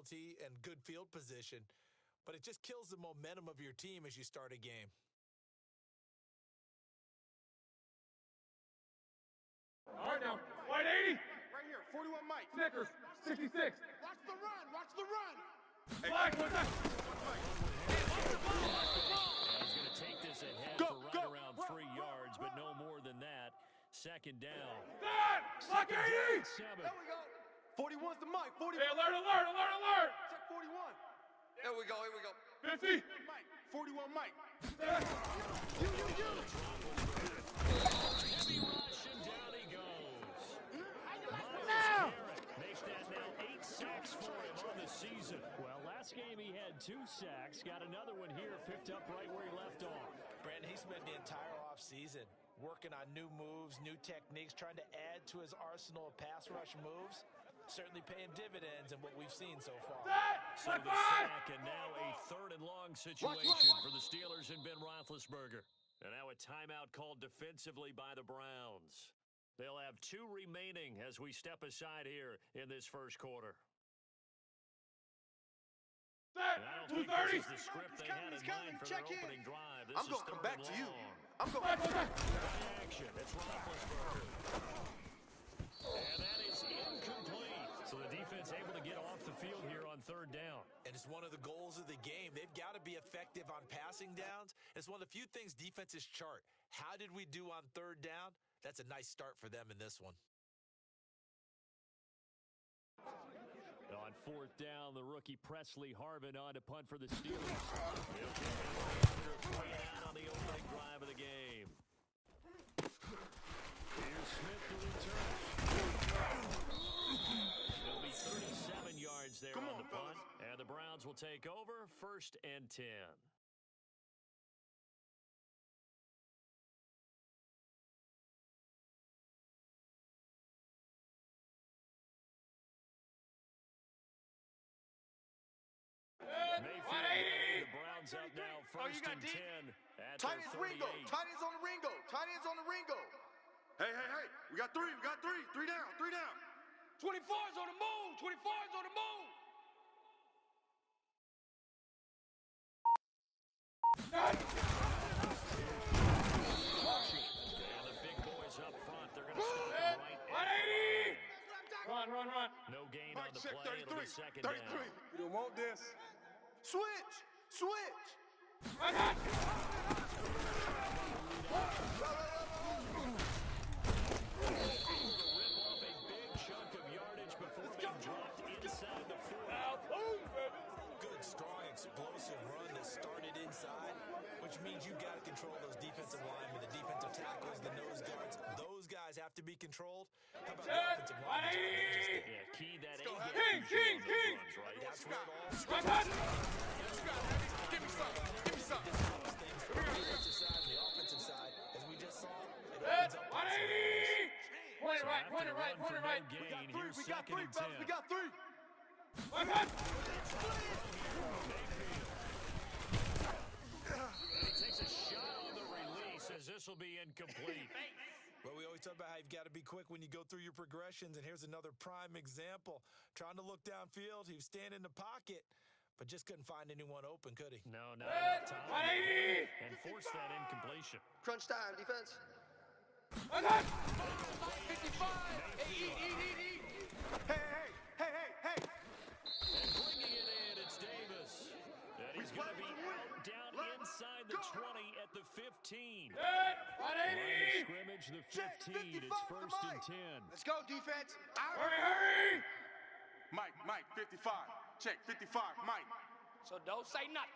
penalty and good field position, but it just kills the momentum of your team as you start a game. All right, now, white 80. Right here, 41 Mike. Snickers, 66. Watch the run, watch the run. Flag, what's that? He's going to take this ahead for right around 3 yards, but no more than that. Second down. Block 80. 7. There we go. 41's the Mike, 41. Hey, alert. Check 41. There we go, here we go. 50. Mike, 41 Mike. Heavy rush, and down he goes. Myles Garrett makes that now 8 sacks for him on the season. Well, last game he had 2 sacks. Got another one here, picked up right where he left off. Brandon, he spent the entire offseason working on new moves, new techniques, trying to add to his arsenal of pass rush moves. Certainly paying dividends in what we've seen so far. So the sack, and now a 3rd and long situation for the Steelers and Ben Roethlisberger. And now a timeout called defensively by the Browns. They'll have 2 remaining as we step aside here in this first quarter. And I don't think this is the script they had in mind for their opening drive. This I'm is going to come 3rd back and to you. long. I'm going back. Action. It's Roethlisberger. And that is incomplete. So the defense able to get off the field here on 3rd down. And it's one of the goals of the game. They've got to be effective on passing downs. It's one of the few things defenses chart. How did we do on 3rd down? That's a nice start for them in this one. On 4th down, the rookie Presley Harvin on to punt for the Steelers. He'll kick it away on the opening drive of the game. Here's Smith to return. It'll be 37 yards there on the punt. And the Browns will take over 1st and 10. Mayfield, the Browns up now 1st and 10 at Tight their ends 38. Ringo. Tight ends on the Ringo. Tight ends on the Ringo. Hey. We got three. Three down. 24's on the move. 24's on the move. And the big boys up front, they're going to stop him right at Run. no gain Mike, on the check play. It'll be 33. 2nd down. 33. You don't want this. Switch. Rip off a big chunk of yardage before being dropped inside the 40. Good, strong, explosive run that started inside, which means you've got to control those defensive linemen, the defensive tackles, the nose guards. Those guys have to be controlled. How about the offensive linemen? Yeah, key that A gap King. runs, right? That's where it all starts. Give me some. The defensive side and the offensive side, as we just saw, it opens up possibilities. Point it right. After a run for no gain, here's We got 2nd three, and 10. fellas. We got 3. And he takes a shot on the release as this will be incomplete. Well, we always talk about how you've got to be quick when you go through your progressions, and here's another prime example. Trying to look downfield, he was standing in the pocket, but just couldn't find anyone open, could he? No, not enough time. And forced that incompletion. Crunch time, defense. 55. Hey, eat. Hey. And bringing it in, it's Davis. And he's going to be out down inside the 20 at the 15. Line of scrimmage, the 15. It's 1st and 10. Let's go, defense. Hurry! Mike, 55. Check, 55. Mike. So don't say nothing.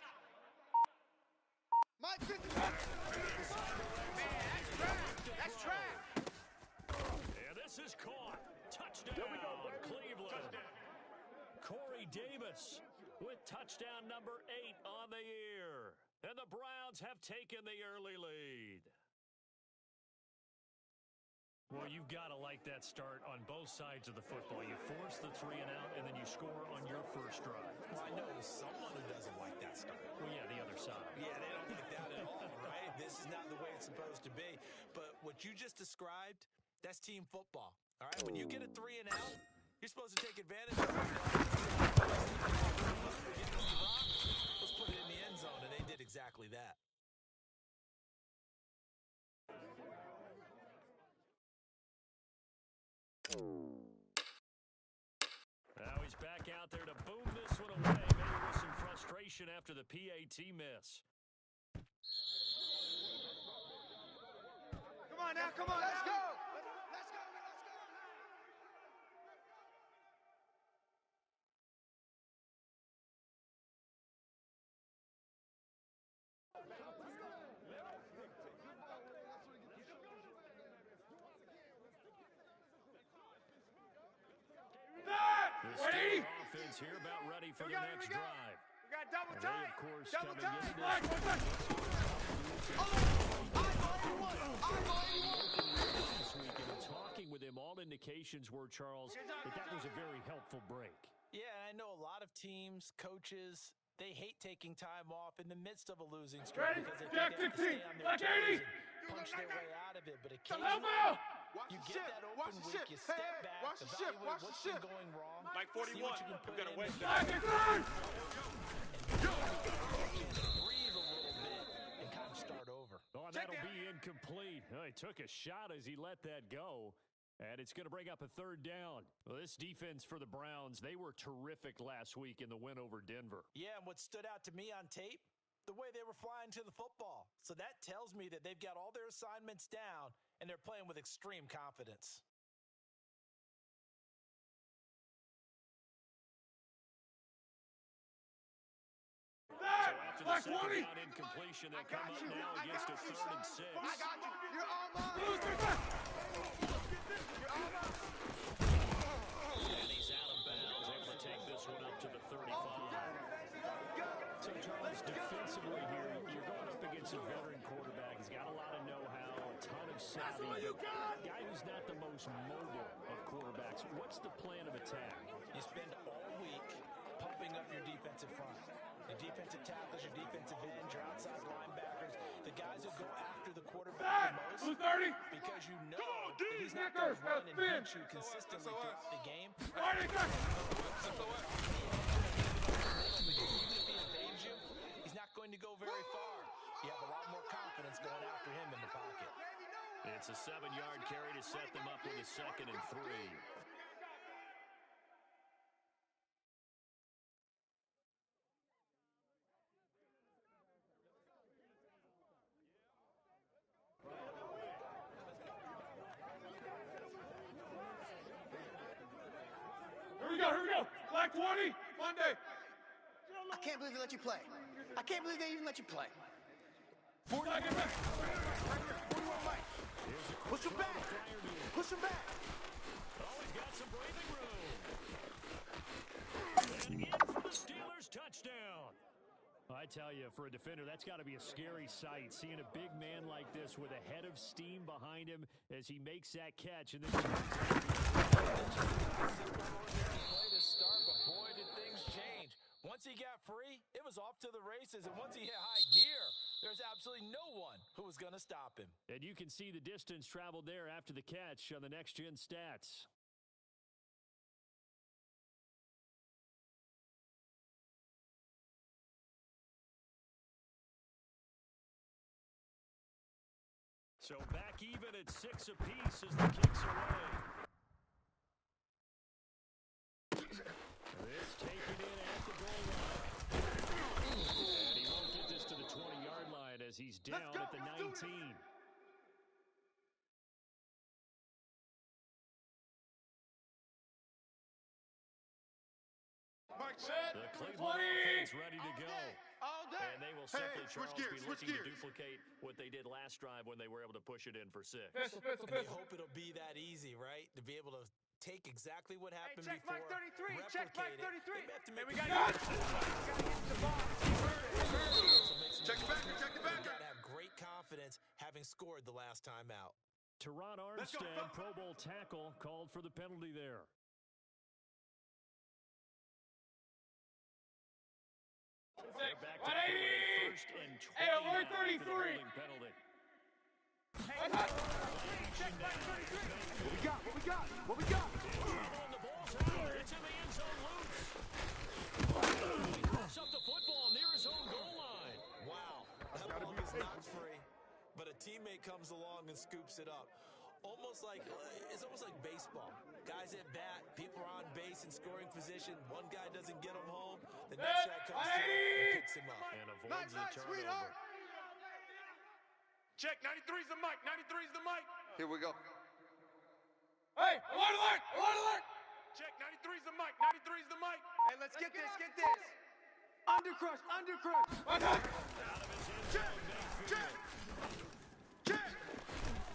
Mike, 55. Man, that's trash. And this is caught. Touchdown, Cleveland. Corey Davis with touchdown number 8 on the year. And the Browns have taken the early lead. Well, you've got to like that start on both sides of the football. You force the 3 and out, and then you score on your first drive. Well, I know someone who doesn't like that start. Well, yeah, the other side. Yeah, they don't like that at all, right? This is not the way it's supposed to be. But what you just described, that's team football. All right, when you get a 3 and out, you're supposed to take advantage of it. celebration after the PAT miss. Come on now, come on. Let's go. The Steeler offense here about ready for their next drive. We got double They, time. of course, Double coming time. into this week, and in talking with him, all indications were, Charles, that was a very helpful break. Yeah, I know a lot of teams, coaches, they hate taking time off in the midst of a losing streak Ready? because they Jack think they have to stay 16. on their Black toes 80. and punch their way out of it. But Come occasionally, out. you get that open week, you step back, evaluate what's been going wrong, Mike see 41. what you can put I'm gonna in, wait. Black is on. breathe a little bit, and kind of start over. Oh, and that'll be incomplete. Oh, he took a shot as he let that go. And it's going to bring up a third down. Well, this defense for the Browns, they were terrific last week in the win over Denver. Yeah, and what stood out to me on tape, the way they were flying to the football. So that tells me that they've got all their assignments down, and they're playing with extreme confidence. So after the Black second 20. down incompletion, they'll come up now against a 3rd and 6. I got you. You're all mine. And he's out of bounds, able to take this one up to the 35. So, Charles, defensively here, you're going up against a veteran quarterback. He's got a lot of know-how, a ton of savvy. A guy who's not the most mobile of quarterbacks. What's the plan of attack? You spend all week pumping up your defensive front. Your defensive tackles, your defensive ends, your outside linebackers, the guys who go after the quarterback the most, 230. because you know that he's not going to run and beat you consistently throughout the game. Ready, go. He's not going to go very far. You have a lot more confidence going after him in the pocket. It's a 7-yard carry to set them up with a 2nd and 3. Here we go. Black 20. Monday. I can't believe they let you play. I can't believe they even let you play. 40. Black is back. 41 Mike. Push him back. Push him back. Oh, he's got some breathing room. And in for the Steelers touchdown. I tell you, for a defender, that's got to be a scary sight, seeing a big man like this with a head of steam behind him as he makes that catch. And then Play to start, but boy, did things change. Once he got free, it was off to the races, and once he hit high gear, there's absolutely no one who was going to stop him. And you can see the distance traveled there after the catch on the next-gen stats. So back even at 6 apiece as the kicks away. This taken in at the goal line. And he won't get this to the 20-yard line as he's down at the 19. Mike set. The Cleveland offense ready to go. All day. And they will simply, switch Charles, gears, be switch looking to gears. duplicate what they did last drive when they were able to push it in for 6. Pistol. And you hope it'll be that easy, right? To be able to take exactly what happened check before, Mike 33. Check Mike replicate it. 33. They have to make we a got Check the backer, check the You backer. got to have great confidence having scored the last time out. Teron Let's go. Armstead, Pro Bowl tackle, called for the penalty there. They're back to 180. 1st and 20 Hey, now alert after the 33. holding penalty. What we got? What we got? What we got? And the ball's out. It's in the end zone loose. He picks up the football near his own goal line. Wow, that ball is not free, but a teammate comes along and scoops it up. It's almost like baseball. Guys at bat, people are on base in scoring position. One guy doesn't get them home. The next guy comes through and picks mix him up. And avoids the turnover. sweetheart. Check, 93's the mic. 93's the mic. Here we go. Hey, alert, alert, alert, alert. Check, 93's the mic. 93's the mic. Hey, let's get this, get this. Undercrush, undercrush. Check, check, check.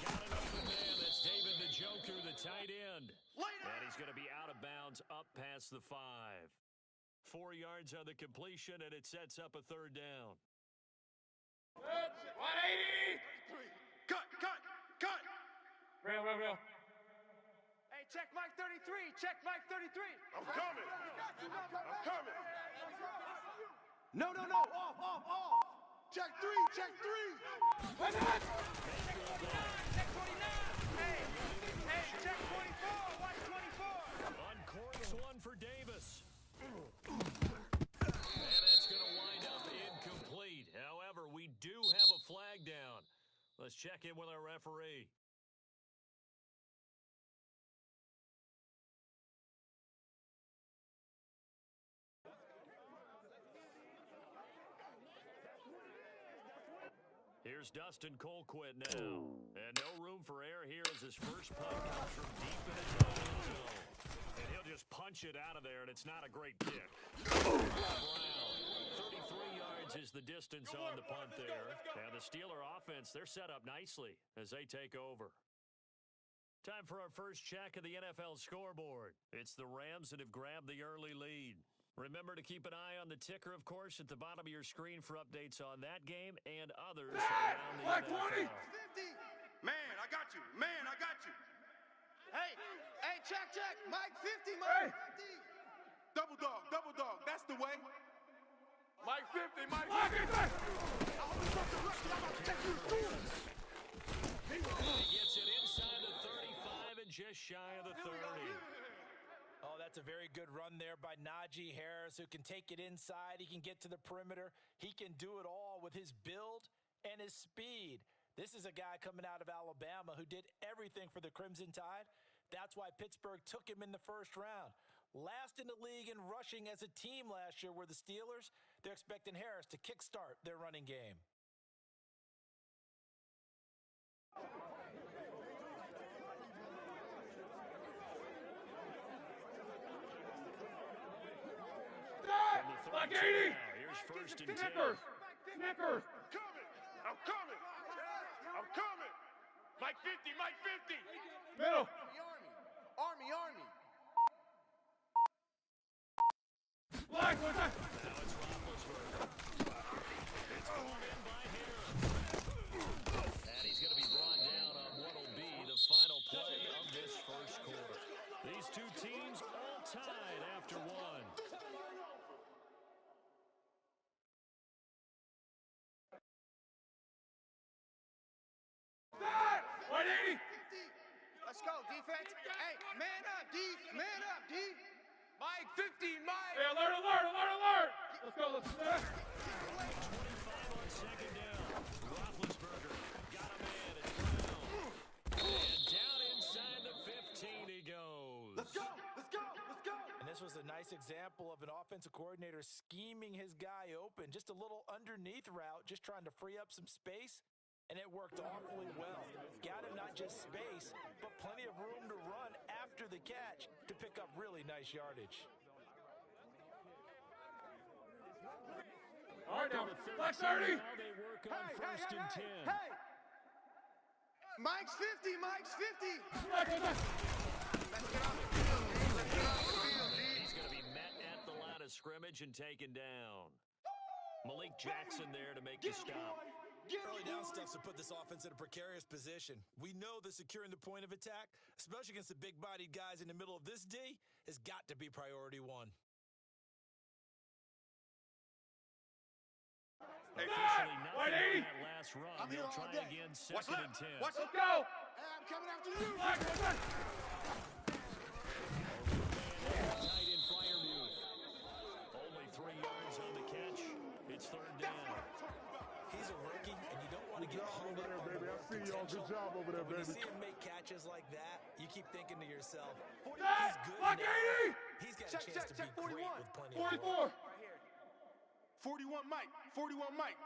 Got an open man. That's David Njoku, the tight end. And he's going to be out of bounds up past the 5. 4 yards on the completion, and it sets up a third down. 180. Cut, cut, cut. Real. Hey, check Mike 33. Check Mike 33. I'm coming. I'm coming. No. Off. Check 3. Check 3. What's that? Check 49. Hey, check 24. Watch 24. On course one for Davis. And that's going to wind up incomplete. However, we do have a flag down. Let's check in with our referee. Here's Dustin Colquitt now. And no room for error here as his first punt comes from deep in his own end zone. And he'll just punch it out of there, and it's not a great kick. Brown, 33 yards is the distance on the punt there. And the Steeler offense, they're set up nicely as they take over. Time for our first check of the NFL scoreboard. It's the Rams that have grabbed the early lead. Remember to keep an eye on the ticker, of course, at the bottom of your screen for updates on that game and others around the Black NFL. 20. Man, I got you. Man, I got you. Hey, check. Mike 50, Mike 50. Double dog. That's the way. Mike 50, Mike 50. He gets it inside the 35 and just shy of the 30. Oh, that's a very good run there by Najee Harris, who can take it inside. He can get to the perimeter. He can do it all with his build and his speed. This is a guy coming out of Alabama who did everything for the Crimson Tide. That's why Pittsburgh took him in the first round. Last in the league in rushing as a team last year were the Steelers. They're expecting Harris to kickstart their running game. Black 80. Here's first and 10. Snickers. I'm coming. Mike 50, Mike 50. Middle. Army. Black, what's that? Now it's Roethlisberger. It's caught in by Harris. And he's going to be brought down on what will be the final play of this first quarter. These two teams all tied after one. That! 180. Let's go, defense. Hey, man up, D. Mike 50, Mike. Hey, alert. Let's go. 25 on second down. Roethlisberger got a man. It's Brown. And down inside the 15 he goes. Let's go. And this was a nice example of an offensive coordinator scheming his guy open. Just a little underneath route, just trying to free up some space. And it worked awfully well. Got him not just space, but plenty of room to run after the catch to pick up really nice yardage. All right, now. The Black 30. 30. Now they work on first and 10. Hey. Mike's 50. Black, what's that? He's going to be met at the line of scrimmage and taken down. Malik Jackson there to make the stop. Early down stuffs to put this offense in a precarious position. We know that securing the point of attack, especially against the big-bodied guys in the middle of this D, has got to be priority one. Officially nothing on 180. that last run. I'm here They'll all try day. again, What's second left? and 10. Let's go. Hey, I'm coming after you. Black, what's that? Tight end Freiermuth. Only 3 yards on the catch. It's third down. He's a rookie, and you don't want to get hung up on the potential. Good job over there, When you see him make catches like that, you keep thinking to yourself, he's That! good Black enough. 80. He's got a Check, chance to check, be great 41. with plenty of 44. 41 Mike. 41 Mike.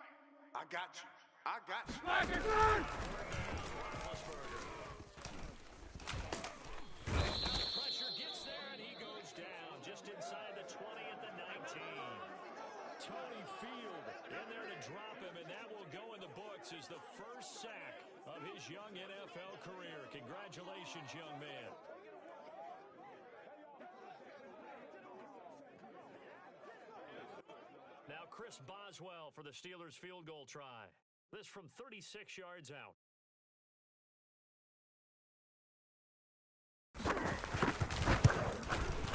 I got you. I got you. Pressure gets there, and he goes down just inside the 20 at the 19. Tony Field in there to drop him, and that will go in the books as the first sack of his young NFL career. Congratulations, young man. Now Chris Boswell for the Steelers field goal try. This from 36 yards out.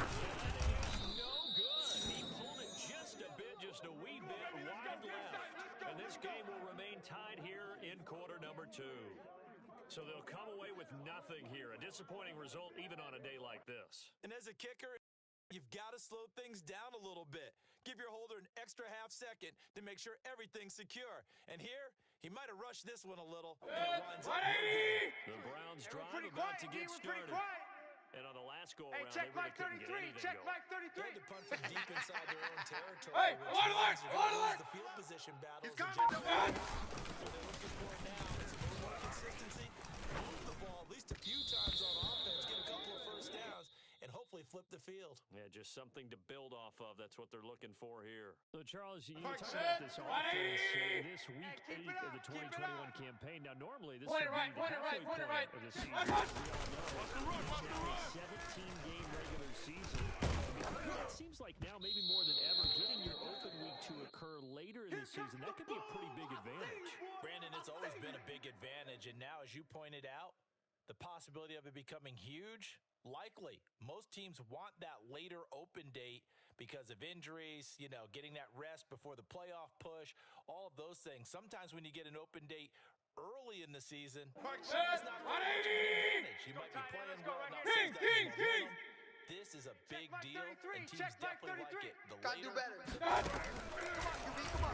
No good. He pulled it just a wee bit wide left. And this game will remain tied here in quarter number 2. So they'll come away with nothing here. A disappointing result even on a day like this. And as a kicker, you've got to slow things down a little bit. Give your holder an extra half second to make sure everything's secure. And here, he might have rushed this one a little. And it winds up no good. The Browns drive about to get started. And on the last go-around, check they really Mike couldn't 33. get anything Check going. Mike 33. They had to punt from deep inside their own territory. Hey, which alert, means alert, they're gonna alert. lose the field position battles. He's and coming. just- What they're looking for now is a little more consistency. Move the ball at least a few times on offense, get a couple of first downs, and hopefully flip the field. Yeah, just something to build off of. That's what they're looking for here. So, Charles, you Mike, talk about this set, offense ready. this week keep 8 it of up, the keep it 2021 up. campaign. Now, normally, this Point would it right, be the point it right, halfway point it point right. of the season. Watch, watch. We all know it's a 17-game regular season. It seems like now, maybe more than ever, getting your open week to occur later in the season, that could be a pretty big advantage. Brandon, it's always been a big advantage, and now, as you pointed out, the possibility of it becoming huge, likely. Most teams want that later open date because of injuries, getting that rest before the playoff push, all of those things. Sometimes when you get an open date early in the season, Mike, it's set, not really much of an advantage. You might be playing well, not so King, that king, king. momentum. This is a big Mike deal, 33, and teams check Mike definitely 33. like it. The Gotta do later, better. the Come on, QB, come on.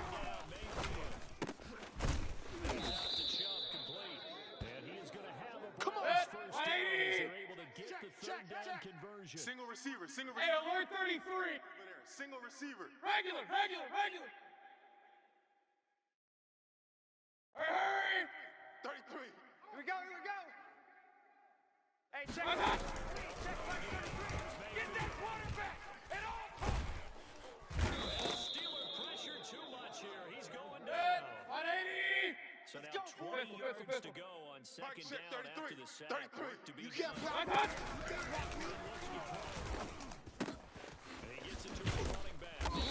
Out to Chubb, complete. And he is going to have a Come on. Browns first down as Hey. they're able to get the third down conversion. Single receiver. Single Hey, receiver. alert 33. Over there. Single receiver. Regular, regular, regular. Hurry, hurry. 33. Here we go, here we go. Hey, check Mike, Mike Mike. 33. Check Mike 33. Get that quarterback at all costs. Steeler pressure too much here. He's going Set, down. 180. So now go. 20 Pistol, yards pistol, to go on Mike, second check down 33. after the sack. 33. Work to be You can't done. Mike, Mike. And he gets it to his running back. And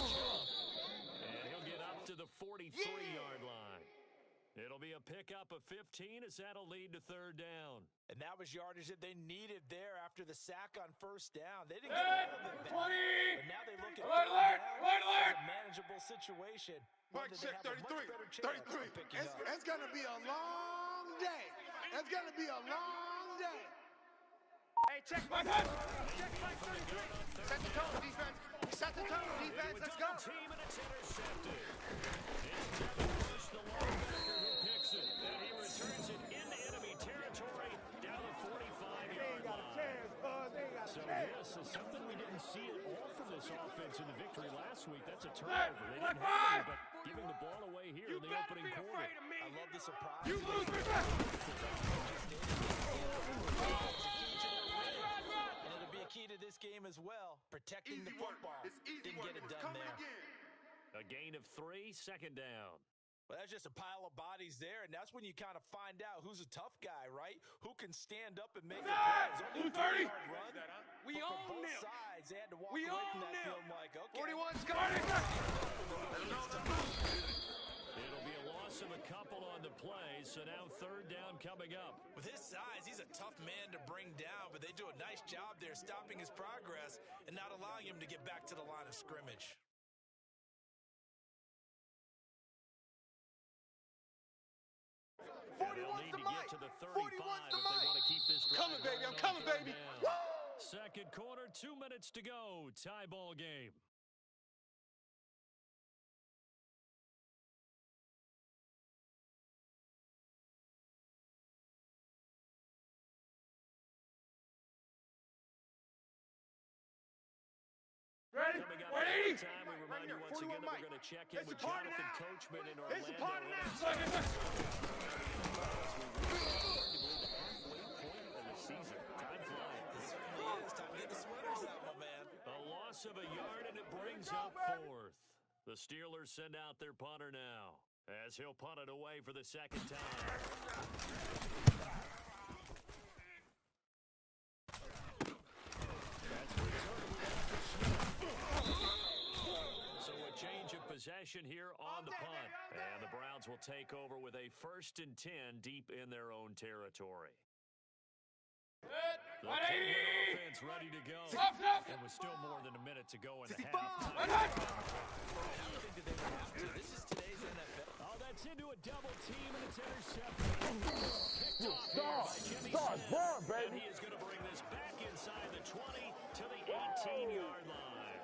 he'll get up to the 43-yard line. It'll be a pickup of 15 as that'll lead to third down. And that was yardage that they needed there after the sack on first down. They didn't get all of it back. 20. But now they look at Alert, third alert, down alert, alert. as a manageable situation. One Mike, that they check have a much 33. better chance 33. of picking up. It's going to be a long day. It's going to be a long day. Hey, check Mike 33. Check Mike 33. Set the tone, defense. Set the tone, defense. Let's go. Team, and it's intercepted. It's Devin Bush, the linebacker, who picks it. And he returns it into enemy territory down the 45-yard line. So this is something we didn't see at all from this offense in the victory last week. That's a turnover. They didn't have any, but giving the ball away here You in the better opening be quarter. afraid of me. I love the surprise. You lose respect. And it'll be a key to this game as well. Protecting the Easy work. football. It's easy Didn't work. get it It's done coming there. again. A gain of 3, second down. Well, that's just a pile of bodies there, and that's when you kind of find out who's a tough guy, right? Who can stand up and make the plays. Only a 230. 30-yard run. We But for own both them. sides, they had to walk We away from own that them. film like, okay. 41's got it. It'll be a loss of a couple on the play, so now third down coming up. With his size, he's a tough man to bring down, but they do a nice job there stopping his progress and not allowing him to get back to the line of scrimmage. And they'll need to get to the 35 if they want to keep this drive Coming, baby. going I'm on coming, third baby. down. Second quarter, 2 minutes to go. Tie ball game. Ready? Coming up 180. at time, we remind you once Once again, we're going to check in with Jonathan Coachman in Orlando. It's a party now. Season. Time flying. It certainly is. Time to get the sweaters out, my man. A loss of a yard, and it brings up fourth. The Steelers send out their punter now, as he'll punt it away for the second time. So a change of possession here on the punt. And the Browns will take over with a 1st and 10 deep in their own territory. The Cleveland offense ready to go. And with still more than a minute to go in the half. This is today's NFL. Oh, that's into a double team, and it's intercepted. Picked off here by Jimmy Smith. And he is going to bring this back inside the 20 to the 18-yard line.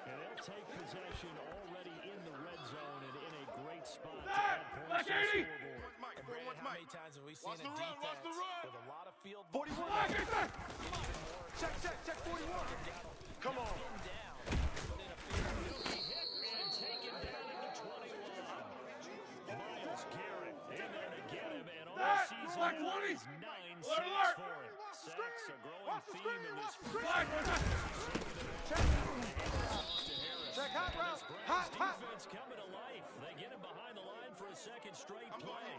And they'll take possession already in the red zone and in a great spot to add points to the scoreboard. Brad, how many times have we seen a defense with a lot of field 41. Check 41. Come on. He'll be hit and taken down at the 21. Myles Garrett in there to get him, and on the season is 9 sacks for it. Sacks a growing theme in this Check hot route. Browns defense coming to life. They get him behind the line for a second straight play.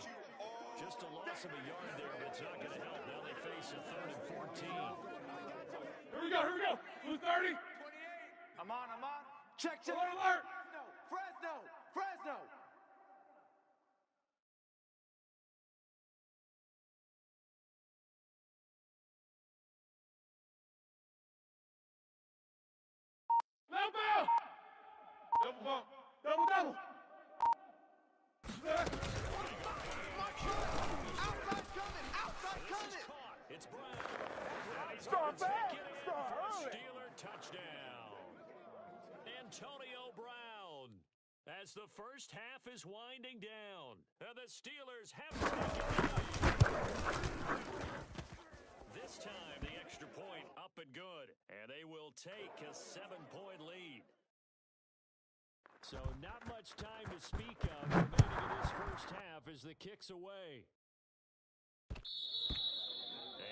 Just a loss of a yard there, but it's not going to help. Now they face a 3rd and 14. Here we go. Blue 30. I'm on. Check. Alert. Fresno. Low ball. Double bump. Double. Outside coming. It's Brown. Start back. Steeler touchdown. Antonio Brown. As the first half is winding down, and the Steelers have taken the lead. This time, the extra point up and good, and they will take a 7-point lead. So not much time to speak of remaining in this first half as the kick's away.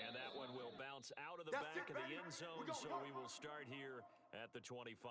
And that one will bounce out of the back of the end zone, so we will start here at the 25.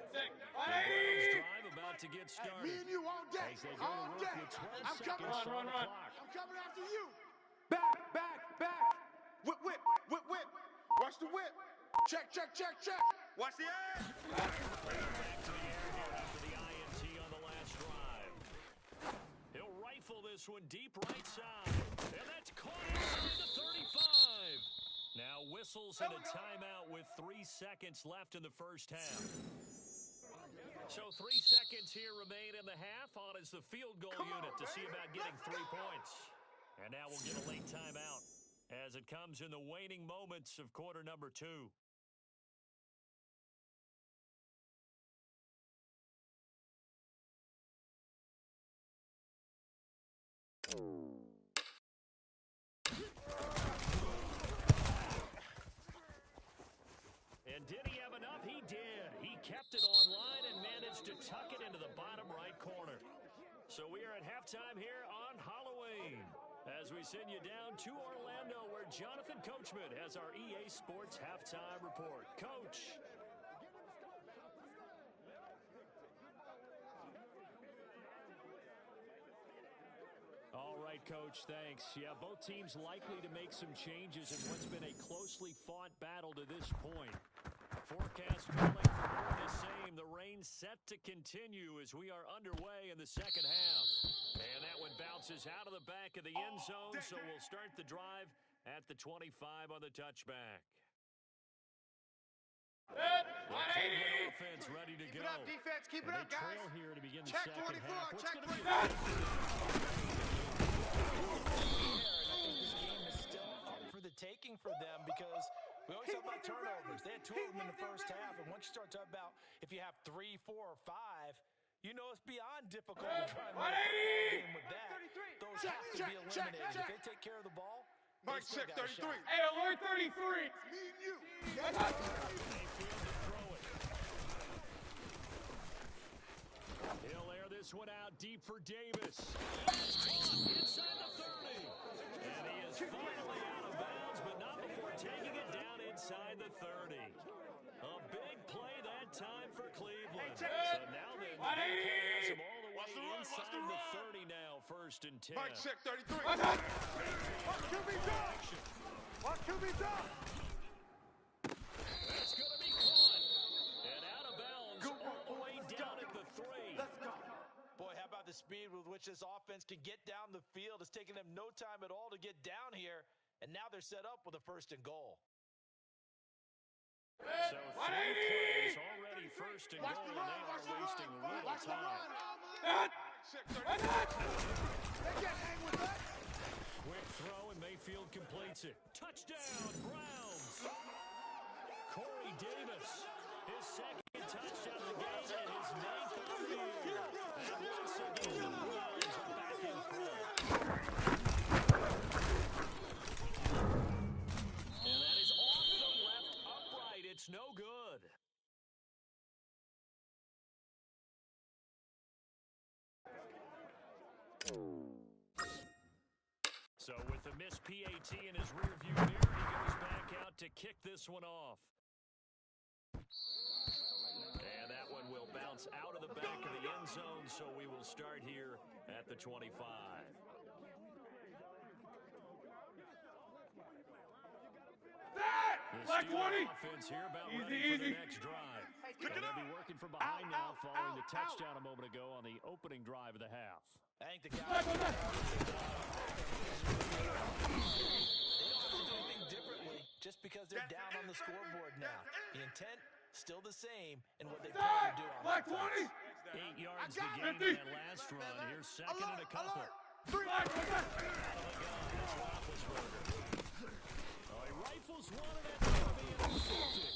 Drive about to get started. Me and you all day. As they go to work with 12 seconds on the clock. I'm coming after you. Back. Whip. Watch the whip. Check. Watch the air. Back to the air here after the INT on the last drive. He'll rifle this one deep right side. And that's caught inside the 35. Now whistles and a timeout with 3 seconds left in the first half. So 3 seconds here remain in the half. On is the field goal unit to see about getting 3 points. And now we'll get a late timeout as it comes in the waning moments of quarter number 2. And did he have enough? He did. He kept it online and managed to tuck it into the bottom right corner. So we are at halftime here on Halloween as we send you down to Orlando where Jonathan Coachman has our EA Sports halftime report. Coach. All right, Coach, thanks. Yeah, both teams likely to make some changes in what's been a closely fought battle to this point. Forecast calling for more of the same. The rain set to continue as we are underway in the second half. And that one bounces out of the back of the end zone, so we'll start the drive at the 25 on the touchback. The Cleveland offense ready to go. Keep it up, defense. Keep it up, guys. They trail here to begin the Check second 24. half. What's Check going to be 24. I think this game has for them because we always talk about turnovers. They had 2 of them in the first half, and once you start talking about if you have 3, 4, or 5, you know it's beyond difficult to try and win a game with that. Those have to be eliminated. If they take care of the ball, Mike, check 33. Hey, alert 33. Me and you. He'll air this one out deep for Davis. Inside the 30. And he is finally out of bounds, but not before taking it down inside the 30. A big play that time for Cleveland. So now then, the big play has him all the way inside the 30 now, 1st and 10. Mike, check 33. What can be done? What can be done? That's going to be caught. And out of bounds all the way down at the 3. Let's go. boy, how about the speed with which this offense can get down the field? It's taken them no time at all to get down here, and now they're set up with a 1st and goal. So 3 plays already 1st and goal, and they are wasting little time. They can't hang with that. Quick throw, and Mayfield completes it. Touchdown, Browns! Corey Davis, his 2nd touchdown of the game, and his 9th of the year. And once again, the Browns are back in front. And that is off the left upright. It's no good. So with the missed PAT in his rearview mirror, he goes back out to kick this one off. And that one will bounce out of the back of the end zone, so we will start here at the 25. Like 20. Offense here about ready for the next drive. And they'll be working from behind now following the touchdown a moment ago on the opening drive of the half. I think the guys they don't have to do anything differently just because they're down on the scoreboard now. The intent still the same in what they plan to do on Like offense. 20. 8 yards to gain in that last run. Here's 2nd and a couple. Out of the gun, it's Roethlisberger. Oh, he rifles one, and that's going to be intercepted.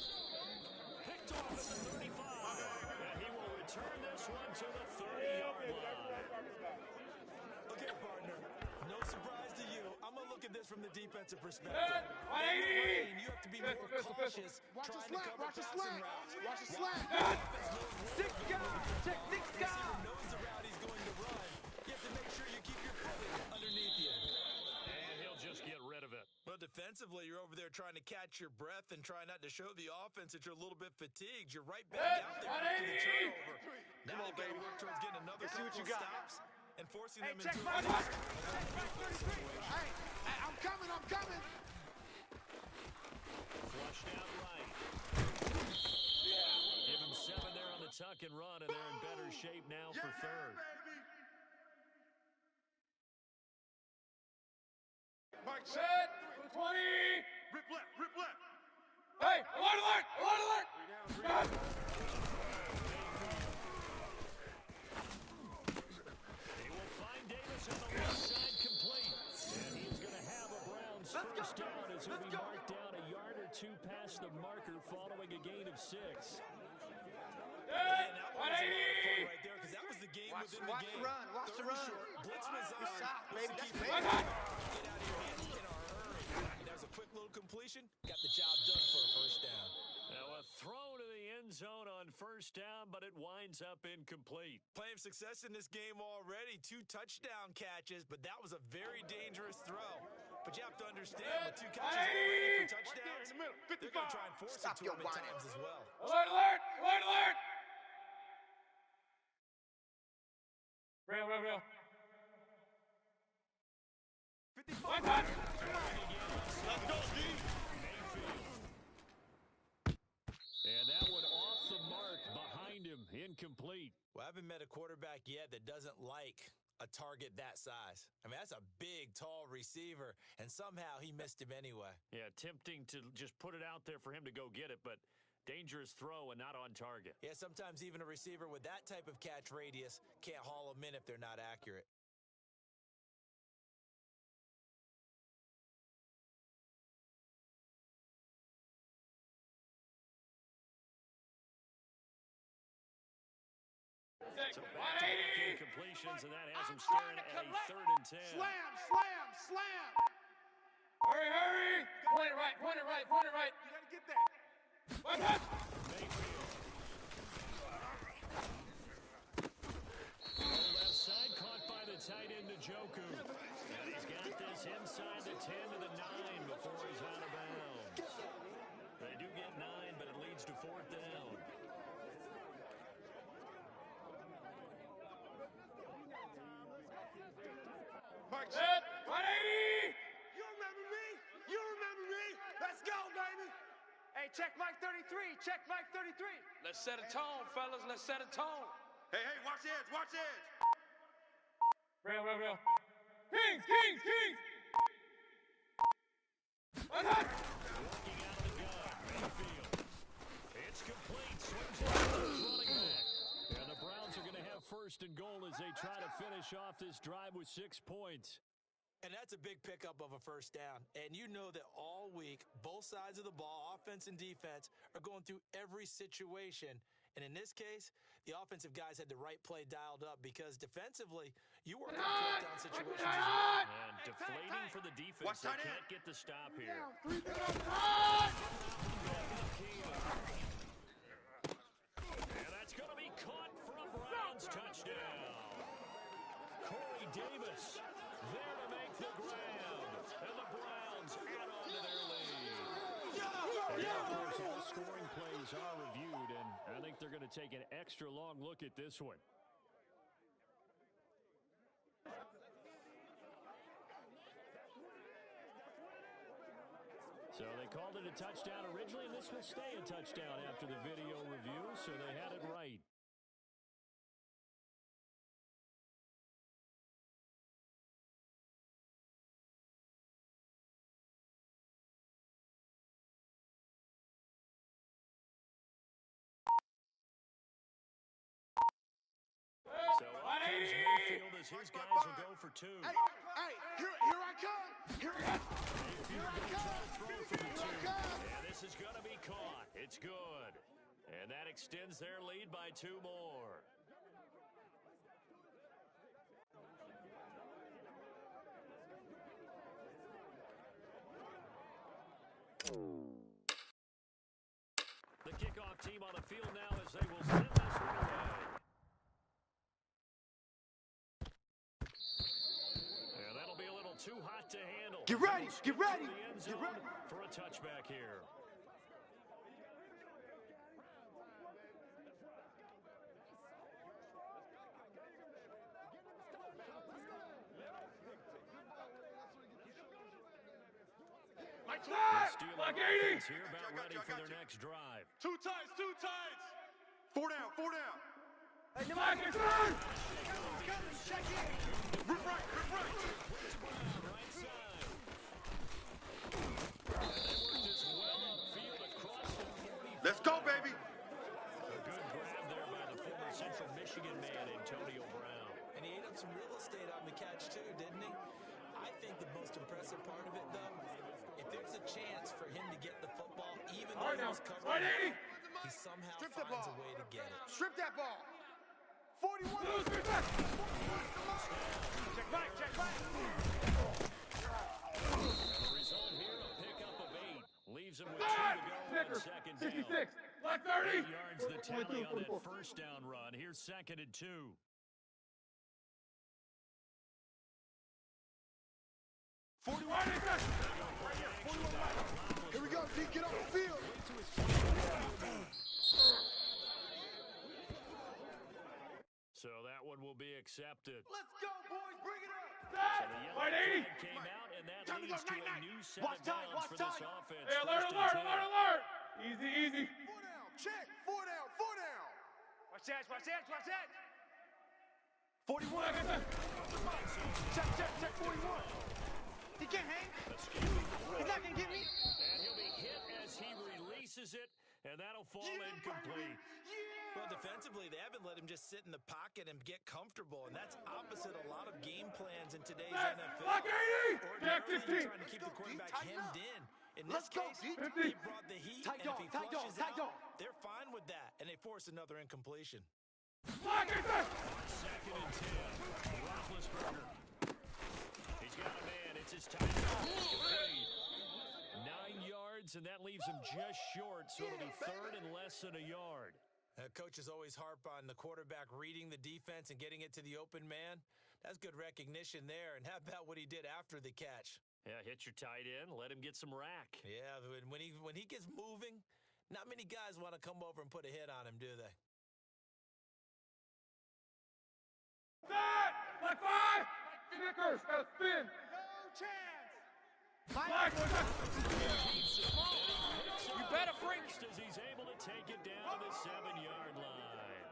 Picked off at the 35. And he will return this one to the 30-yard line. Okay, partner, no surprise to you. I'm going to look at this from the defensive perspective. You have to be more cautious Watch the trying to slant. cover Watch the passing slant. routes. Watch the slant. Six guys. Check six guys. Receiver knows the route he's going to run. You have to make sure you keep your footing underneath you. And he'll just get rid of it. Well, defensively, you're over there trying to catch your breath and try not to show the offense that you're a little bit fatigued. You're right back out there after the turnover. Now they've got to work towards getting another couple of stops and forcing them into a Hey, I'm coming. I'm coming. Flushed out right. Give him 7 there on the tuck and run, and they're in better shape now for 3rd. Mike, set. 20. Rip left. Rip left. Hey, alert, alert. Alert, alert. They will find Davis on the left side complete. And he's going to have a Browns first down as he'll be marked down a yard or 2 past the marker following a gain of 6. And that was a lot of fun right there because that was the game within the game. Watch the run. Blitz was on. Shot, baby. That's Get baby. out of your hands in a hurry. And that was a quick little completion. Got the job done for a first down. Now a throw to the end zone on first down, but it winds up incomplete. Plenty of success in this game already. 2 touchdown catches, but that was a very dangerous throw. But you have to understand, with 2 catches already for touchdowns, they're going to try and force it to him at times as well. Alert, alert. Alert, alert. Real. One touch. Let's go, D. And that one off the mark behind him, incomplete. Well, I haven't met a quarterback yet that doesn't like a target that size. I mean, that's a big, tall receiver, and somehow he missed him anyway. Yeah, tempting to just put it out there for him to go get it, but dangerous throw and not on target. Yeah, sometimes even a receiver with that type of catch radius can't haul them in if they're not accurate. So back to back incompletions, and that has him staring at a 3rd and 10. Slam, slam, slam. Hurry, hurry. Point it right, point it right, point it right. You gotta get that. One touch. Mayfield. Left side caught by the tight end Njoku. And he's got this inside the 10 to the 9 before he's out of bounds. They do get 9, but it leads to 4th down. Mark, Set. 180. you remember me? You remember me? Let's go, baby. Hey, check Mike 33. Check Mike 33. Let's set a tone, fellas. Let's set a tone. Hey, watch the edge, watch the edge. Real. Kings, Kings, Kings. One touch. Walking out of the gun, Mayfield. It's complete. Swings it out to his running back. And the Browns are going to have 1st and goal as they try to finish off this drive with 6 points. And that's a big pickup of a 1st down. And you know that all week, both sides of the ball, offense and defense, are going through every situation. And in this case, the offensive guys had the right play dialed up because defensively, you work on 4th down situations as well. And deflating for the defense. They can't get the stop here. And that's going to be caught for a Browns touchdown. Corey Davis there to make the grab. And the Browns add on to their lead. And of course, all scoring plays are reviewed, and I think they're going to take an extra long look at this one. So they called it a touchdown originally, and this will stay a touchdown after the video review, so they had it right. So up comes Mayfield as his guys will go for 2. Hey, here I come. Here I come. And this is going to be caught. It's good. And that extends their lead by 2 more. The kickoff team on the field now as they will send this one away. And that'll be a little too hot to handle. Get ready, get ready, The end get zone ready. for a touchback here. The Steelers Like 80. offense here about ready for their next drive. Two tights, two tights. 4 down, 4 down. Hey, Mike, it's on. Rip right, rip right. Right side. And they work this well upfield across the 40. Let's go, baby. A good grab there by the former Central Michigan man, Antonio Brown. And he ate up some real estate on the catch, too, didn't he? I think the most impressive part of it, though, if there's a chance for him to get the football, even though he was covered, he somehow Strip the finds a ball. way to get it. Strip that ball. 41. Check back, check back. The result here, a pickup of 8. Leaves him with 2 to go on second down. 66. Like 8 30. yards the tally on that first down run. Here's 2nd and 2. Here we go, D. Get off the field. So that one will be accepted. Let's go, boys. Bring it up. So the yellow Right, 80. flag came out, and that Time to leads go, to a night, new set Watch of time, downs watch for this time. offense. Hey, alert, 1st and alert, 10. alert, alert. Easy, easy. 4 down. Check. 4 down. 4 down. Watch that, watch that, watch that. 41. Check, check, check. 41. He can't hang. He's not gonna get me. And he'll be hit as he releases it, and that'll fall incomplete. Well, defensively, they haven't let him just sit in the pocket and get comfortable, and that's opposite a lot of game plans in today's NFL. Like 80. Jack Ordinarily, 15. you're trying to keep the quarterback hemmed in. In this Let's go, case, D. he brought the heat, Tight and if dog, he tight dog, flushes tight out, dog. they're fine with that, and they force another incompletion. Second and 10. Roethlisberger. He's got a man. It's his tight end. He's complete. 9 yards, and that leaves him just short, so it'll be third and less than a yard. Coaches always harp on the quarterback reading the defense and getting it to the open man. That's good recognition there. And how about what he did after the catch? Yeah, hit your tight end, let him get some rack. Yeah, when he gets moving, not many guys want to come over and put a hit on him, do they? Like 5! Snickers, got a spin! No chance! Flag! You better bring as he's able to take it down to the 7-yard line.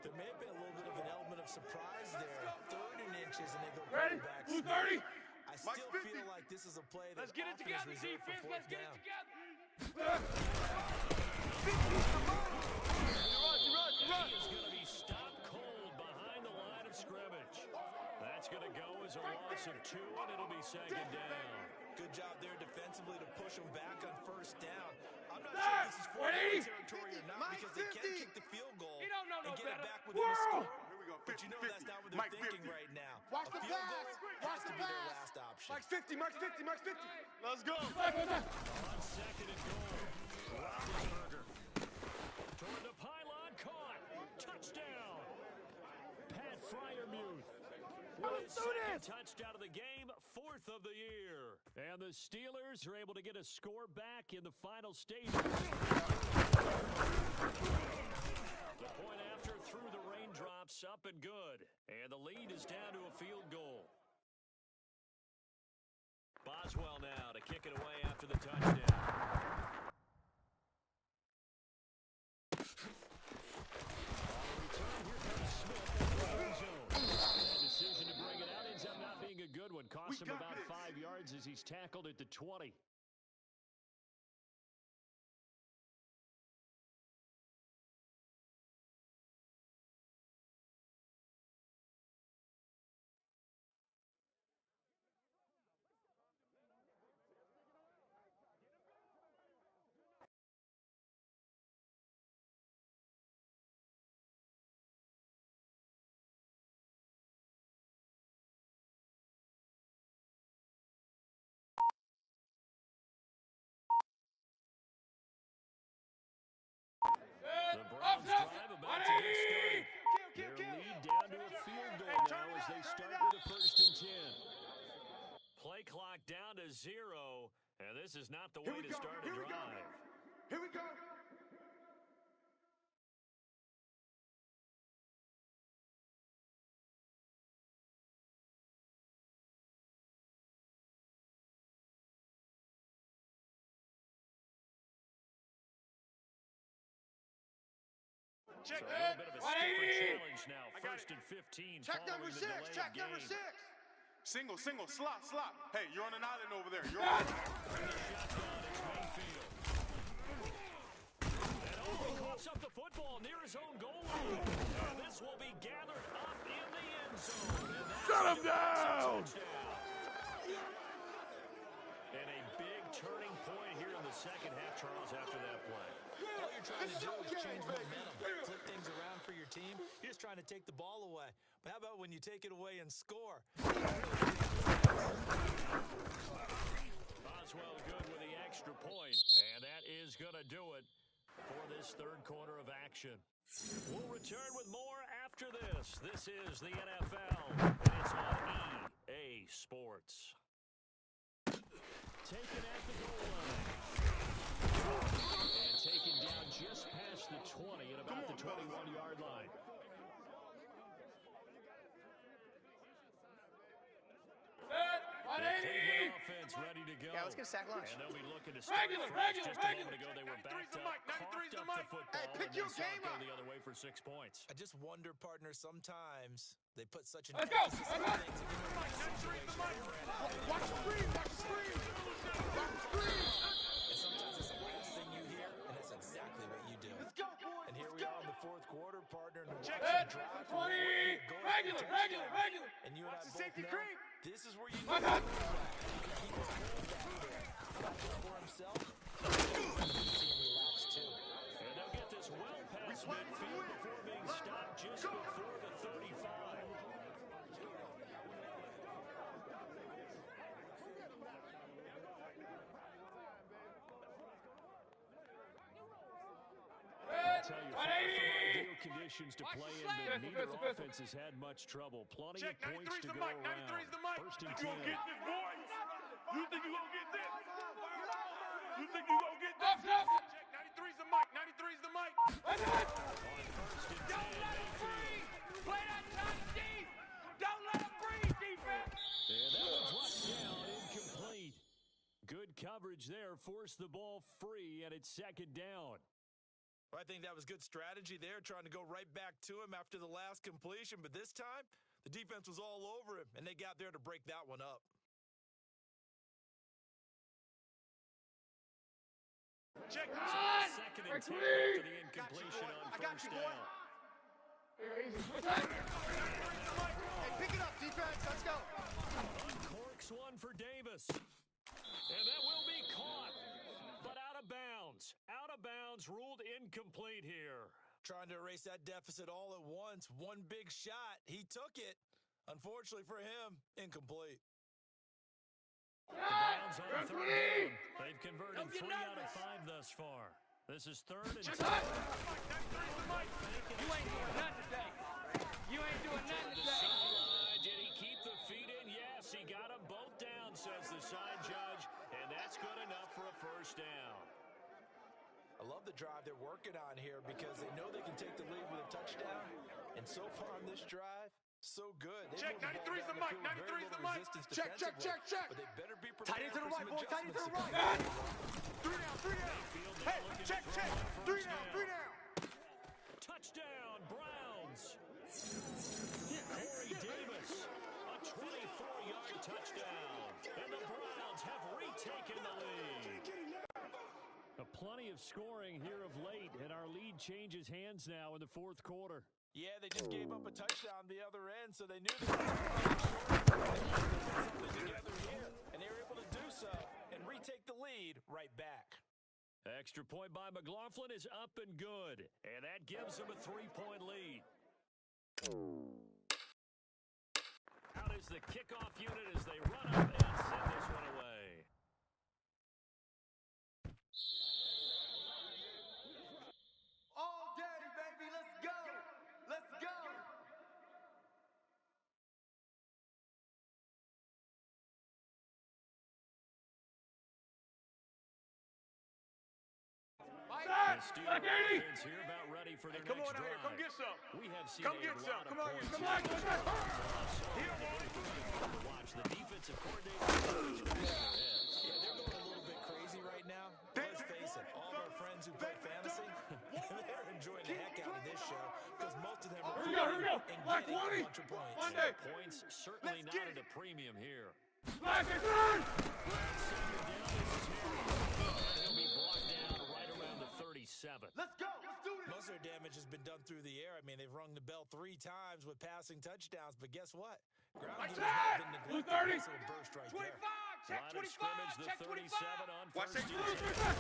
There may have been a little bit of an element of surprise there. 3rd and inches, and they go Ready? back. Blue 30! I still feel like this is a play that Let's get it together, defense! Let's get it together! He is going to be stopped cold behind the line of scrimmage. That's going to go as a loss of 2, and it'll be 2nd down. Good job there defensively to push them back on 1st down. I'm not sure if this is 40 territory or not because they can't kick the field goal He don't know no and get better. it back within a score. Here we go. 50, But you know that's not what they're thinking right now. Watch A the field pass. goal Watch has to the be their pass. last option. Mike's 50, Mike's 50, Mike's 50. Let's go. On 2nd and goal, Roethlisberger. Toward the pylon, caught. Touchdown. Pat Freiermuth. With his second touchdown of the game, 4th of the year. And the Steelers are able to get a score back in the final stages. The point after through the raindrops, up and good. And the lead is down to a field goal. Boswell now to kick it away after the touchdown. Good one. Cost him about 5 yards as he's tackled at the 20. The Browns drive about to get started. Their lead down to a field goal now as they start with a 1st and 10. Play clock down to 0, and this is not the way to start a drive. Here we go. Check so a little bit of a stiffer challenge now. 1st and 15. Check number 6. Check number 6. Single, slot. Hey, you're on an island over there. You're on shotgun, it's Mayfield. And he coughs up the football near his own goal line. And this will be gathered up in the end zone. Shut him down! And a big turning point here in the 2nd half, Charles, after that play. All you're trying to do is change momentum, flip things around for your team. You're just trying to take the ball away. But how about when you take it away and score? Boswell good with the extra point, and that is going to do it for this 3rd quarter of action. We'll return with more after this. This is the NFL, and it's on EA Sports. Taken at the goal line. And taken down just past the 20 at about the 21-yard line. Cleveland offense ready to go. Yeah, let's get a sack lunch. And they'll be looking to start fresh. Just a moment ago, they were backed up, coughed up the football, Hey, pick and your they saw it game go up. the other way for 6 points. I just wonder, partner, sometimes they put such an Let's go. emphasis on things in the right situation. Watch the screen. Watch the screen. Watch the screen. And sometimes it's the last thing you hear, and that's exactly what you do. Let's go, boys. And here we are in the 4th quarter, partner. And Check watch it. the drive. 20. Regular. And you and I the both safety know creep. this is where you Watch need out. to keep his cool back there. Not just for himself, but for the team relax too. And they'll get this well past midfield before being stopped tell you, far from ideal conditions to play in, but neither offense has had much trouble. Plenty of points to go around. First and 10. You gonna get this, boy? You think you gonna get this? You think you gonna get this? Check, 93's the mic. 93's the mic. On first and 10, Mayfield. Play that time deep. Don't let him breathe, defense. And that was flushed down, incomplete. Good coverage there, forced the ball free, and it's second down. I think that was good strategy there, trying to go right back to him after the last completion. But this time, the defense was all over him, and they got there to break that one up. Check. Second and 10 after the incompletion on first down. Hey, pick it up, defense. Let's go. Uncorks one for Davis. And that will be caught, but out of bounds. Out of bounds, ruled incomplete here. Trying to erase that deficit all at once. One big shot. He took it. Unfortunately for him, incomplete. The Browns on third down. They've converted 3 out of 5 thus far. This is third and 10. You ain't doing nothing today. You ain't doing nothing today. Did he keep the feet in? Yes, he got them both down, says the side judge, and that's good enough for a first down. I love the drive they're working on here because they know they can take the lead with a touchdown. And so far on this drive, so good. Check, 93's the mic. 93's the mic. Check. But they better be Tight prepared into the for right, some boy. Tight into the adjustments. right. 3 down. Hey, check. 3 down. Touchdown, Browns. Corey Davis, a 24-yard touchdown. And the Browns have retaken the lead. Plenty of scoring here of late, and our lead changes hands now in the fourth quarter. Yeah, they just gave up a touchdown the other end, so they knew they were something together here. And they were able to do so and retake the lead right back. Extra point by McLaughlin is up and good, and that gives them a 3-point lead. Out is the kickoff unit as they run up and send this one away. All daddy, baby. Let's go. Let's go. The Steelers offense here about ready for their Come next on out drive. here. Come get some. We have seen Come a get some. lot Come of on here. points Come on. here. To watch the defensive coordinator switch it over their heads. Yeah, they're going a little bit crazy right now. Let's face it, all of our friends who play fantasy, they're enjoying the heck out of this show because most of them are Here we go. and Black getting 20. a bunch of points. Monday. Points certainly not at a premium here. Black and turn. He'll be brought down right around the 37. Let's go. Let's do this. Most of their damage has been done through the air. I mean, they've rung the bell 3 times with passing touchdowns, but guess what? Ground Like game has that. not been Blue neglected. 30. This will burst right 25. there. Check Line of 25. scrimmage, the Check 37 25. on Watch first that. and 10.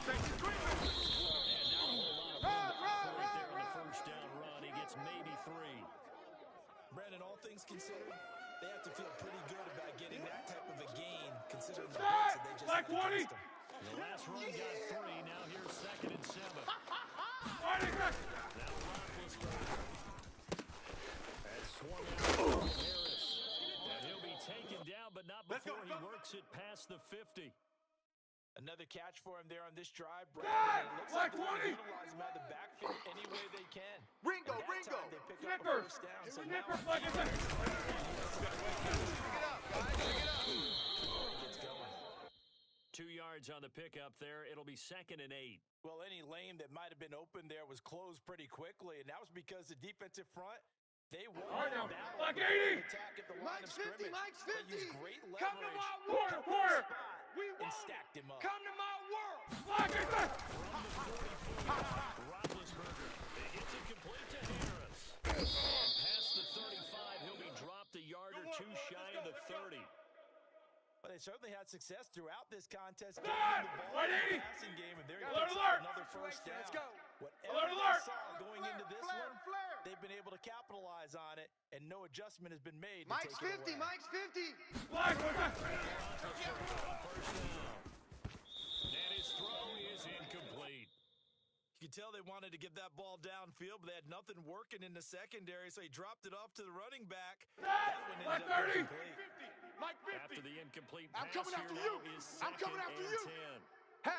Check the screen. And not a whole lot of room to operate there on the first down run. He gets maybe 3. Brandon, all things considered, they have to feel pretty good about getting that type of a gain, considering the blitz that they just Black had 20. against them. The last run got 3. Now here's second and 7. Running back. Now Roethlisberger. That's swung out from Harris. And he'll be taken down, but not Let's go, before he go. works it past the 50. Another catch for him there on this drive, Brandon. And it looks like Black they're going 20. to utilize him out of the backfield any way they can. Ringo, And that Ringo. time they pick up a Nippers. first down. So Nippers. now Black and turn. Pick it up, guys. Pick it up. gets going. 2 yards on the pickup there. It'll be second and 8. Well, any lane that might have been open there was closed pretty quickly, and that was because the defensive front, they won All right, the now. battle. Black with 80. the attack at the line of Mike's 50, scrimmage. Mike's They 50. used great leverage. Come to my cut world, their corner. spot, We and won. stacked him up. Come to my world. Black and turn. Roethlisberger. It's incomplete to Harris. Past the 35, he'll be dropped a yard or 2 shy of the 30. Well, they certainly had success throughout this contest Dad! getting the ball in the 180. passing game, and there he Alert, picks alert! up another first down. Let's go. Whatever Alert, they alert! saw going into this one, Flare. they've been able to capitalize on it, and no adjustment has been made to Mike's take it 50. away. Mike's 50. Black and turn. First down. And his throw is incomplete. You can tell they wanted to get that ball downfield, but they had nothing working in the secondary, so he dropped it off to the running back. That one ended up being complete. 50. Mike 50. After the incomplete I'm pass coming after here you. now is I'm coming second after and you. 10.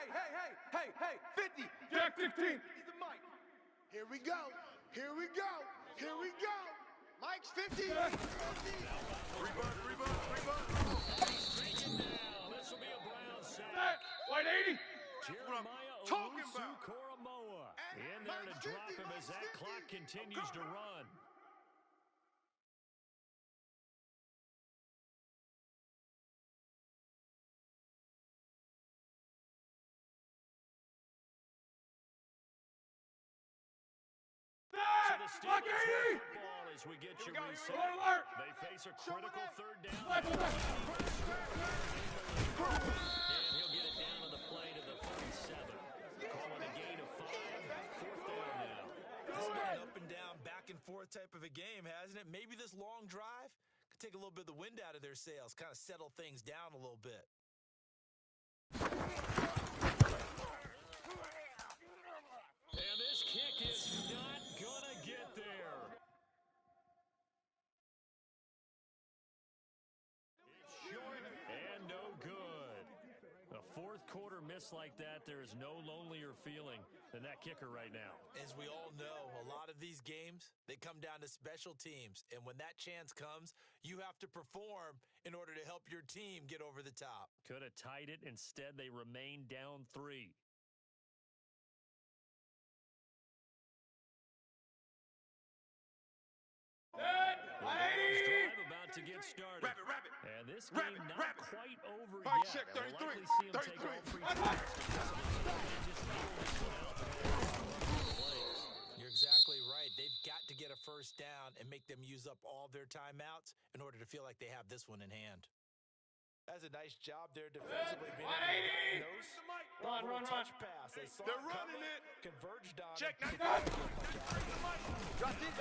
Hey, 50. Jack 16. He's the Mike. Here we go. Here we go. Here we go. Mike's 50. 50. Rebound. Streaking down. This will be a Brown sack. White 80. Jeremiah talking Owusu about. Koromoa And in there to Mike's drop 50, him as that Mike's clock 50. continues to run. So the Steelers have football as we get you reset. They face a critical third down. And he'll get it down to the play to the 37. Calling a gain of 5. Fourth down now. It's been an up and down, back and forth type of a game, hasn't it? Maybe this long drive could take a little bit of the wind out of their sails, kind of settle things down a little bit. And this kick is not gonna get there. It's short and no good. A fourth quarter miss like that, there is no lonelier feeling than that kicker right now. As we all know, a lot of these games, they come down to special teams. And when that chance comes, you have to perform in order to help your team get over the top. Could have tied it. Instead, they remain down 3. Drive about to get started. Rabbit. And this game not quite over Mike, yet. check, And we'll 33, likely see him take 33. all 3 times. Just kneel this one out to plays. You're exactly right. They've got to get a first down and make them use up all their timeouts in order to feel like they have this one in hand. That's a nice job there defensively. Being able to nose. Run. Touch pass. They saw They're it running coming, it. converged on Check it. 95. Drop these.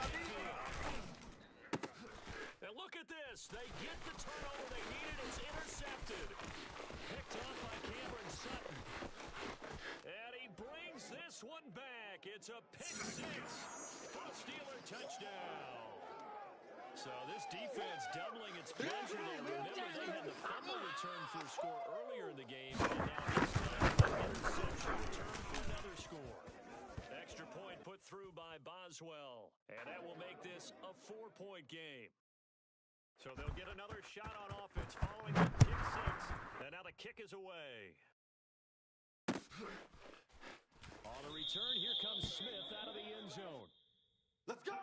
And look at this. They get the turnover they needed. It's intercepted. Picked up by Cameron Sutton. And he brings this one back. It's a pick 6 for a Steeler touchdown. So this defense doubling its pleasure there. Remember, they had the fumble return for a score earlier in the game. And now this time, interception return for another score. Extra point put through by Boswell. And that will make this a 4-point game. So they'll get another shot on offense following the pick 6. And now the kick is away. On the return, here comes Smith out of the end zone. Let's go.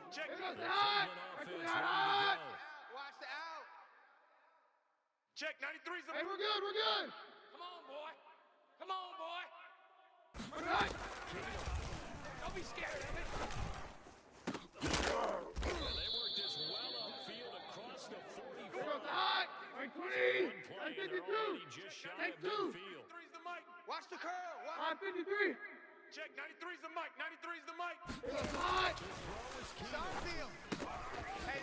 Check. Cleveland offense ready to go. Watch the out. Check 93's a Hey, we're good. Come on, boy. Don't be scared of it. And they work this well upfield across the 45. Mike 20. One play, and they're already just shy of midfield. 93's the mic. Watch the curl. 53. Check 93's the mic. 93's the mic. Starfield. Hey,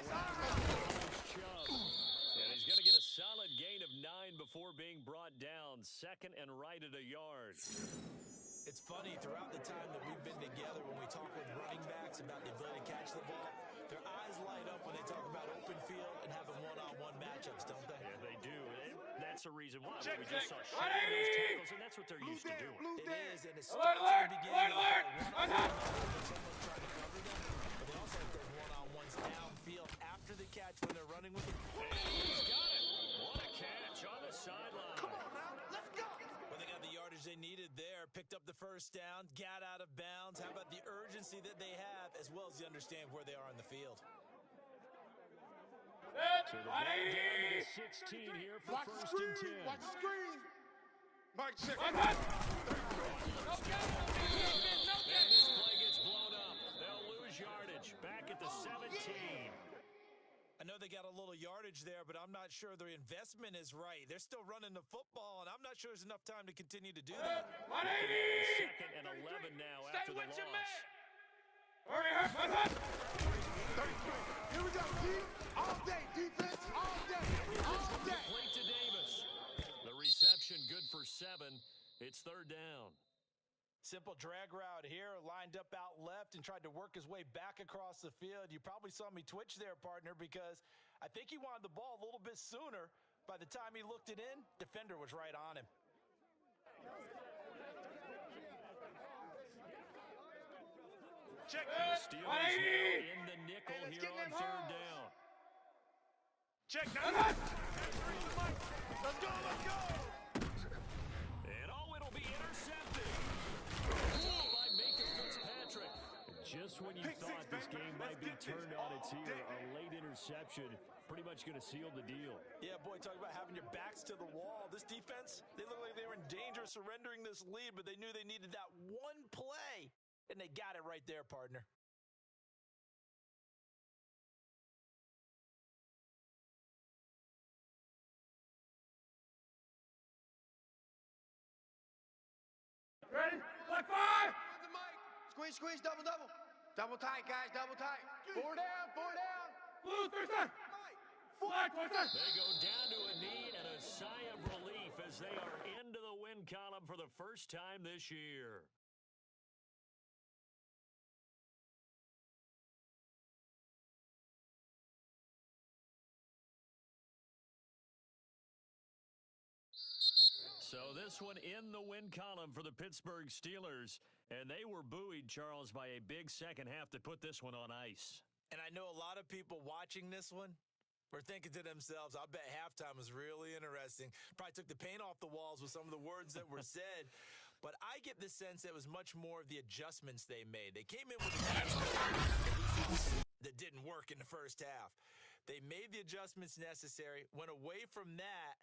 Chubb. And he's going to get a solid gain of 9 before being brought down. Second and right at a yard. It's funny, throughout the time that we've been together, when we talk with running backs about the ability to catch the ball, their eyes light up when they talk about open field and having one-on-one matchups, don't they? Yeah, they do. And that's the reason why. Check, We just saw check. Shaq in those tackles, and that's what they're used to doing. It is, and it starts at the beginning of one-on-one, someone's trying to cover them, but they also have those one-on-ones downfield after the catch when they're running with it. He's got it. What a catch on the sideline. Come on now. Let's go. Well, they got the yardage they needed there, picked up the first down, got out of bounds. How about the urgency that they have, as well as the understand where they are on the field? So the ball down to the 16 here for Watch the first screen. and 10. Watch the screen. Mike, check. And this play gets blown up. They'll lose yardage. Back at the 17. I know they got a little yardage there, but I'm not sure their investment is right. They're still running the football, and I'm not sure there's enough time to continue to do that. Second and 11 now after the loss. Here we go, D. All day, defense. All day. Complete to Simple drag route here, lined up out left and tried to work his way back across the field. You probably saw me twitch there, partner, because I think he wanted the ball a little bit sooner. By the time he looked it in, defender was right on him. Check. The Steelers now in the nickel Hey, let's here get on them third home. down. Check. Let's go, let's go! And it'll be intercepted. Caught by Micah Fitzpatrick. Just when you thought this game might be turned on its ear, a late interception pretty much going to seal the deal. Yeah, boy, talk about having your backs to the wall. This defense, they look like they were in danger of surrendering this lead, but they knew they needed that one play, and they got it right there, partner. Ready? Black 5. The mic. Squeeze, squeeze, double, double. Double tight, guys, double tight. Four down, four down. Blue 3 side. Flag 20 side. They go down to a knee and a sigh of relief as they are into the win column for the first time this year. So this one in the win column for the Pittsburgh Steelers, and they were buoyed, Charles, by a big second half to put this one on ice. And I know a lot of people watching this one were thinking to themselves, I'll bet halftime was really interesting. Probably took the paint off the walls with some of the words that were said. But I get the sense that it was much more of the adjustments they made. They came in with that didn't work in the first half. They made the adjustments necessary, went away from that,